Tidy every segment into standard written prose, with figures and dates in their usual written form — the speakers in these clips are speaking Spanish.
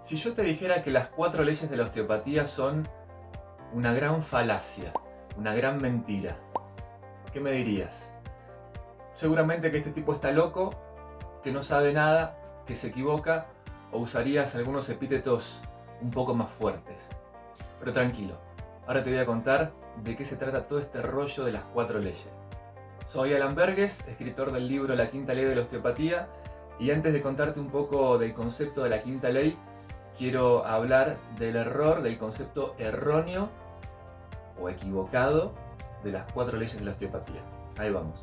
Si yo te dijera que las 4 leyes de la osteopatía son una gran falacia, una gran mentira, ¿qué me dirías? Seguramente que este tipo está loco, que no sabe nada, que se equivoca, o usarías algunos epítetos un poco más fuertes. Pero tranquilo, ahora te voy a contar de qué se trata todo este rollo de las 4 leyes. Soy Alan Berges, escritor del libro La Quinta Ley de la Osteopatía, y antes de contarte un poco del concepto de la quinta ley, quiero hablar del error, del concepto erróneo o equivocado de las 4 leyes de la osteopatía. Ahí vamos.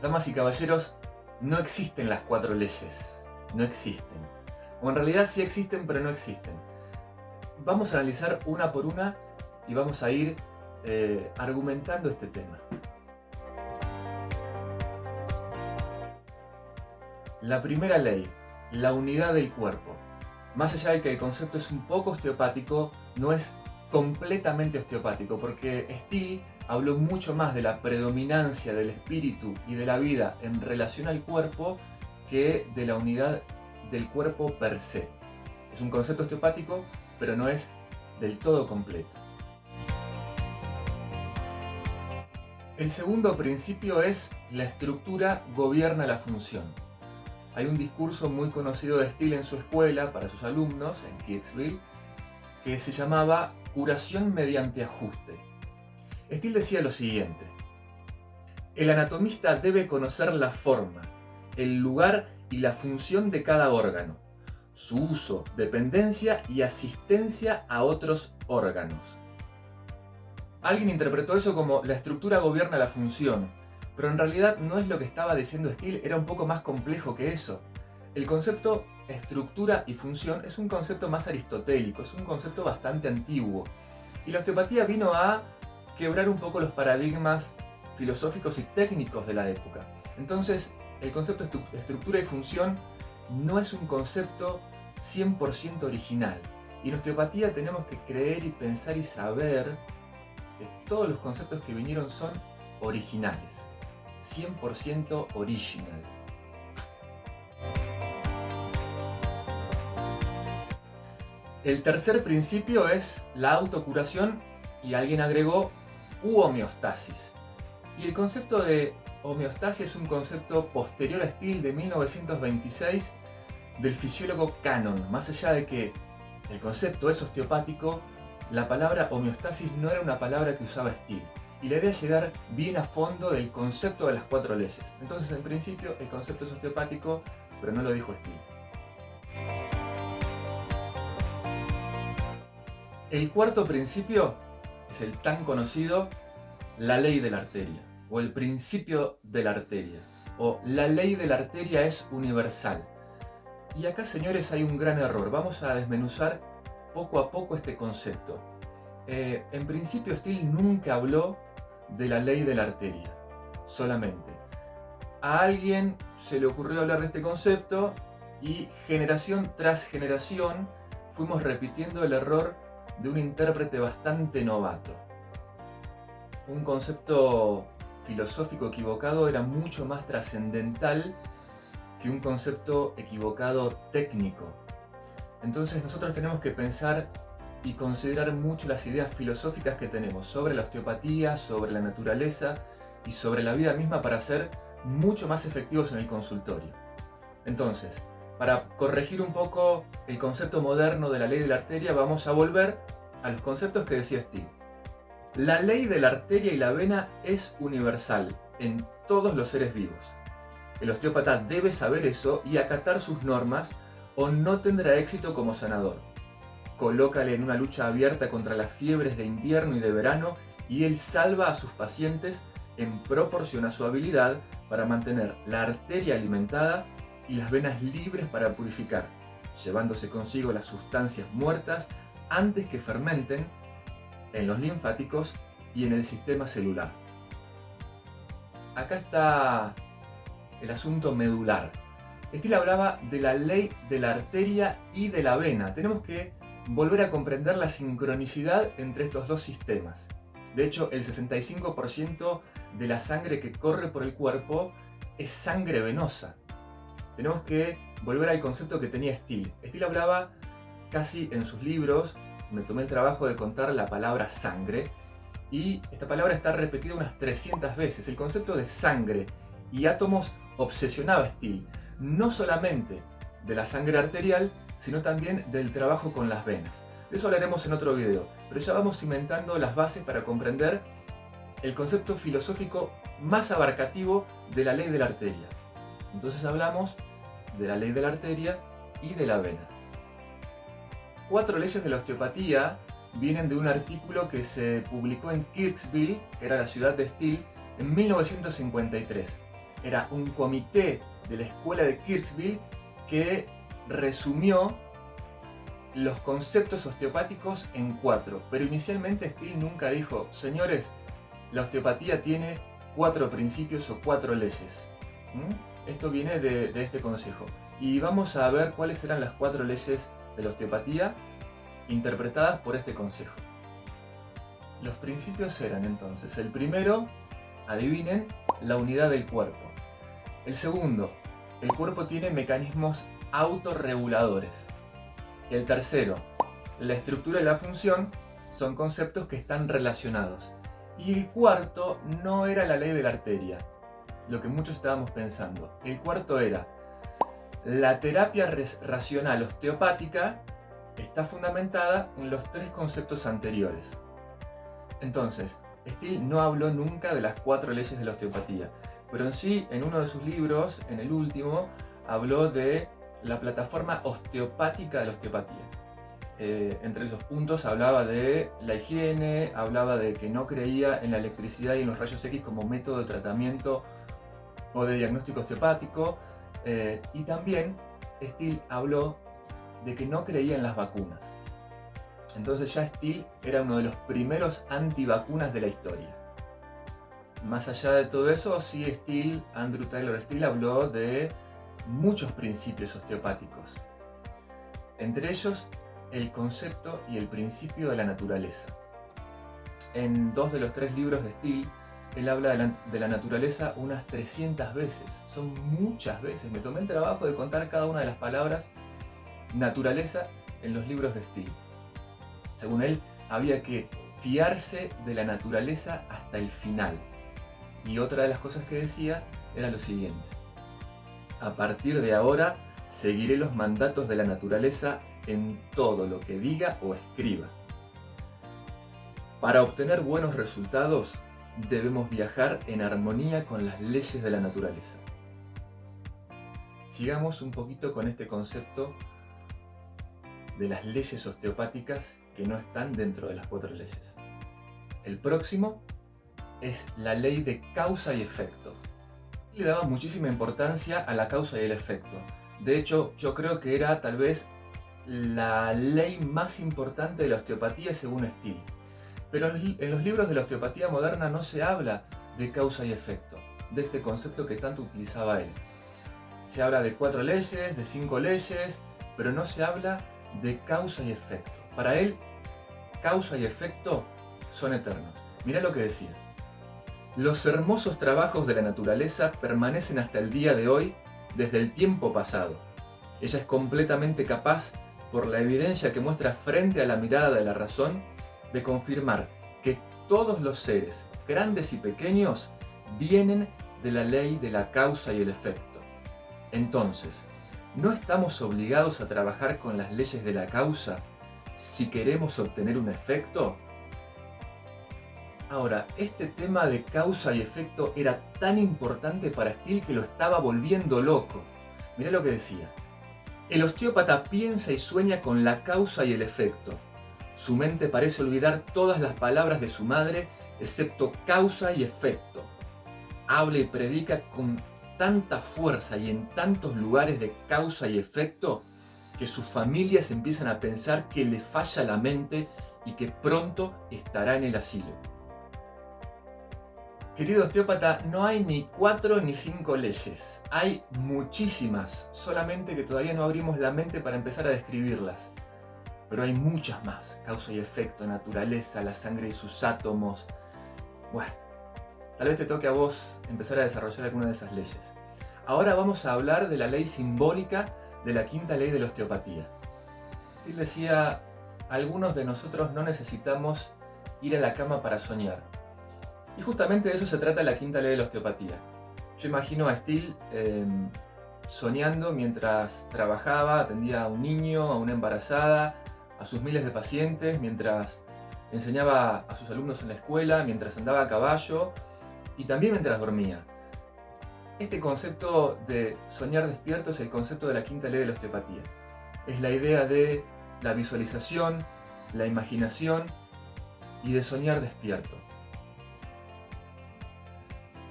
Damas y caballeros, no existen las 4 leyes. No existen. O en realidad sí existen, pero no existen. Vamos a analizar una por una y vamos a ir argumentando este tema. La primera ley, la unidad del cuerpo. Más allá de que el concepto es un poco osteopático, no es completamente osteopático, porque Steele habló mucho más de la predominancia del espíritu y de la vida en relación al cuerpo que de la unidad del cuerpo per se. Es un concepto osteopático, pero no es del todo completo. El segundo principio es la estructura gobierna la función. Hay un discurso muy conocido de Steele en su escuela para sus alumnos en Kicksville que se llamaba curación mediante ajuste. Steele decía lo siguiente: el anatomista debe conocer la forma, el lugar y la función de cada órgano, su uso, dependencia y asistencia a otros órganos. Alguien interpretó eso como la estructura gobierna la función, pero en realidad no es lo que estaba diciendo Steele, era un poco más complejo que eso. El concepto estructura y función es un concepto más aristotélico, es un concepto bastante antiguo. Y la osteopatía vino a quebrar un poco los paradigmas filosóficos y técnicos de la época. Entonces, el concepto estructura y función no es un concepto 100% original. Y en osteopatía tenemos que creer y pensar y saber que todos los conceptos que vinieron son originales. 100% original. El tercer principio es la autocuración y alguien agregó homeostasis. Y el concepto de homeostasis es un concepto posterior a Steele de 1926 del fisiólogo Cannon. Más allá de que el concepto es osteopático, la palabra homeostasis no era una palabra que usaba Steele. Y la idea es llegar bien a fondo del concepto de las 4 leyes. Entonces, en principio, el concepto es osteopático, pero no lo dijo Steele. El cuarto principio es el tan conocido la ley de la arteria, o el principio de la arteria, o la ley de la arteria es universal. Y acá, señores, hay un gran error. Vamos a desmenuzar poco a poco este concepto. En principio, Steele nunca habló de la ley de la arteria, solamente. A alguien se le ocurrió hablar de este concepto y generación tras generación fuimos repitiendo el error de un intérprete bastante novato. Un concepto filosófico equivocado era mucho más trascendental que un concepto equivocado técnico. Entonces nosotros tenemos que pensar y considerar mucho las ideas filosóficas que tenemos sobre la osteopatía, sobre la naturaleza y sobre la vida misma para ser mucho más efectivos en el consultorio. Entonces, para corregir un poco el concepto moderno de la ley de la arteria, vamos a volver a los conceptos que decía Steele. La ley de la arteria y la vena es universal en todos los seres vivos. El osteópata debe saber eso y acatar sus normas o no tendrá éxito como sanador. Colócale en una lucha abierta contra las fiebres de invierno y de verano y él salva a sus pacientes en proporción a su habilidad para mantener la arteria alimentada y las venas libres para purificar, llevándose consigo las sustancias muertas antes que fermenten en los linfáticos y en el sistema celular. Acá está el asunto medular. Steele hablaba de la ley de la arteria y de la vena. Tenemos que volver a comprender la sincronicidad entre estos dos sistemas. De hecho, el 65% de la sangre que corre por el cuerpo es sangre venosa. Tenemos que volver al concepto que tenía Steele. Steele hablaba casi en sus libros me tomé el trabajo de contar la palabra sangre, y esta palabra está repetida unas 300 veces. El concepto de sangre y átomos obsesionaba a Steele, no solamente de la sangre arterial, sino también del trabajo con las venas. De eso hablaremos en otro video, pero ya vamos cimentando las bases para comprender el concepto filosófico más abarcativo de la ley de la arteria. Entonces hablamos de la ley de la arteria y de la vena. 4 leyes de la osteopatía vienen de un artículo que se publicó en Kirksville, que era la ciudad de Steele, en 1953. Era un comité de la escuela de Kirksville que resumió los conceptos osteopáticos en 4. Pero inicialmente Steele nunca dijo: señores, la osteopatía tiene 4 principios o 4 leyes. Esto viene de este consejo. Y vamos a ver cuáles eran las 4 leyes de la osteopatía interpretadas por este consejo. Los principios eran entonces: el primero, adivinen, la unidad del cuerpo. El segundo, el cuerpo tiene mecanismos autorreguladores. El tercero, la estructura y la función son conceptos que están relacionados. Y el cuarto no era la ley de la arteria, lo que muchos estábamos pensando. El cuarto era: la terapia racional osteopática está fundamentada en los 3 conceptos anteriores. Entonces, Steele no habló nunca de las 4 leyes de la osteopatía, pero en sí, en uno de sus libros, en el último, habló de la plataforma osteopática de la osteopatía. Entre esos puntos hablaba de la higiene, hablaba de que no creía en la electricidad y en los rayos X como método de tratamiento o de diagnóstico osteopático, y también Steele habló de que no creía en las vacunas. Entonces ya Steele era uno de los primeros antivacunas de la historia. Más allá de todo eso, sí, Andrew Taylor Steele habló de muchos principios osteopáticos. Entre ellos, el concepto y el principio de la naturaleza. En 2 de los 3 libros de Steele, él habla de la naturaleza unas 300 veces. Son muchas veces. Me tomé el trabajo de contar cada una de las palabras naturaleza en los libros de Steele. Según él, había que fiarse de la naturaleza hasta el final. Y otra de las cosas que decía era lo siguiente: a partir de ahora seguiré los mandatos de la naturaleza en todo lo que diga o escriba. Para obtener buenos resultados debemos viajar en armonía con las leyes de la naturaleza. Sigamos un poquito con este concepto de las leyes osteopáticas que no están dentro de las 4 leyes. El próximo es la ley de causa y efecto. Le daba muchísima importancia a la causa y el efecto. De hecho, yo creo que era tal vez la ley más importante de la osteopatía según Steele. Pero en los libros de la osteopatía moderna no se habla de causa y efecto, de este concepto que tanto utilizaba él. Se habla de 4 leyes, de 5 leyes, pero no se habla de causa y efecto. Para él, causa y efecto son eternos. Mirá lo que decía: los hermosos trabajos de la naturaleza permanecen hasta el día de hoy desde el tiempo pasado. Ella es completamente capaz, por la evidencia que muestra frente a la mirada de la razón, de confirmar que todos los seres, grandes y pequeños, vienen de la ley de la causa y el efecto. Entonces, ¿no estamos obligados a trabajar con las leyes de la causa si queremos obtener un efecto? Ahora, este tema de causa y efecto era tan importante para Steele que lo estaba volviendo loco. Mirá lo que decía: el osteópata piensa y sueña con la causa y el efecto. Su mente parece olvidar todas las palabras de su madre, excepto causa y efecto. Habla y predica con tanta fuerza y en tantos lugares de causa y efecto que sus familias empiezan a pensar que le falla la mente y que pronto estará en el asilo. Querido osteópata, no hay ni 4 ni 5 leyes. Hay muchísimas, solamente que todavía no abrimos la mente para empezar a describirlas. Pero hay muchas más: causa y efecto, naturaleza, la sangre y sus átomos. Bueno, tal vez te toque a vos empezar a desarrollar alguna de esas leyes. Ahora vamos a hablar de la ley simbólica de la 5ª ley de la osteopatía. Él decía, algunos de nosotros no necesitamos ir a la cama para soñar. Y justamente de eso se trata la quinta ley de la osteopatía. Yo imagino a Steele soñando mientras trabajaba, atendía a un niño, a una embarazada, a sus miles de pacientes, mientras enseñaba a sus alumnos en la escuela, mientras andaba a caballo y también mientras dormía. Este concepto de soñar despierto es el concepto de la quinta ley de la osteopatía. Es la idea de la visualización, la imaginación y de soñar despierto.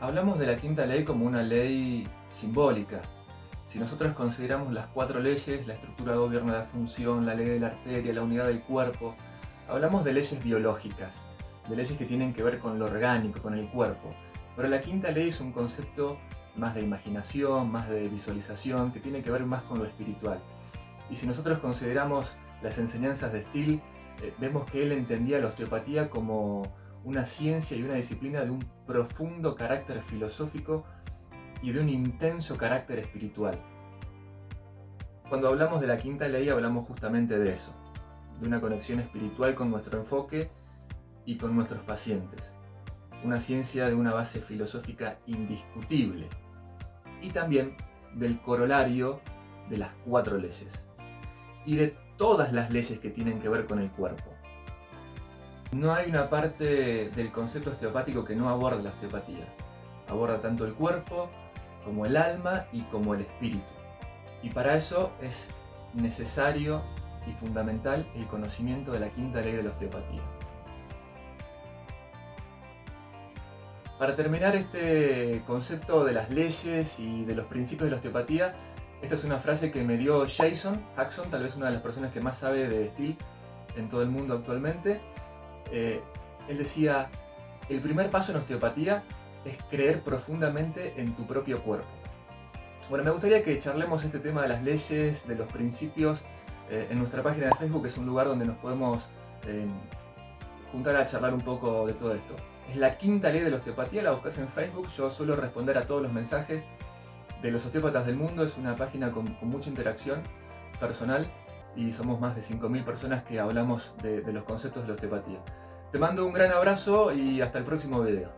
Hablamos de la quinta ley como una ley simbólica. Si nosotros consideramos las 4 leyes, la estructura de gobierno de la función, la ley de la arteria, la unidad del cuerpo, hablamos de leyes biológicas, de leyes que tienen que ver con lo orgánico, con el cuerpo. Pero la quinta ley es un concepto más de imaginación, más de visualización, que tiene que ver más con lo espiritual. Y si nosotros consideramos las enseñanzas de Steele, vemos que él entendía la osteopatía como una ciencia y una disciplina de un profundo carácter filosófico y de un intenso carácter espiritual. Cuando hablamos de la quinta ley hablamos justamente de eso, de una conexión espiritual con nuestro enfoque y con nuestros pacientes. Una ciencia de una base filosófica indiscutible y también del corolario de las 4 leyes y de todas las leyes que tienen que ver con el cuerpo. No hay una parte del concepto osteopático que no aborde la osteopatía. Aborda tanto el cuerpo como el alma y como el espíritu. Y para eso es necesario y fundamental el conocimiento de la quinta ley de la osteopatía. Para terminar este concepto de las leyes y de los principios de la osteopatía, esta es una frase que me dio Jason Jackson, tal vez una de las personas que más sabe de Steele en todo el mundo actualmente. Él decía, el primer paso en osteopatía es creer profundamente en tu propio cuerpo. Bueno, me gustaría que charlemos este tema de las leyes, de los principios, en nuestra página de Facebook, que es un lugar donde nos podemos juntar a charlar un poco de todo esto. Es la quinta ley de la osteopatía, la buscas en Facebook, yo suelo responder a todos los mensajes de los osteópatas del mundo, es una página con mucha interacción personal y somos más de 5.000 personas que hablamos de los conceptos de la osteopatía. Te mando un gran abrazo y hasta el próximo video.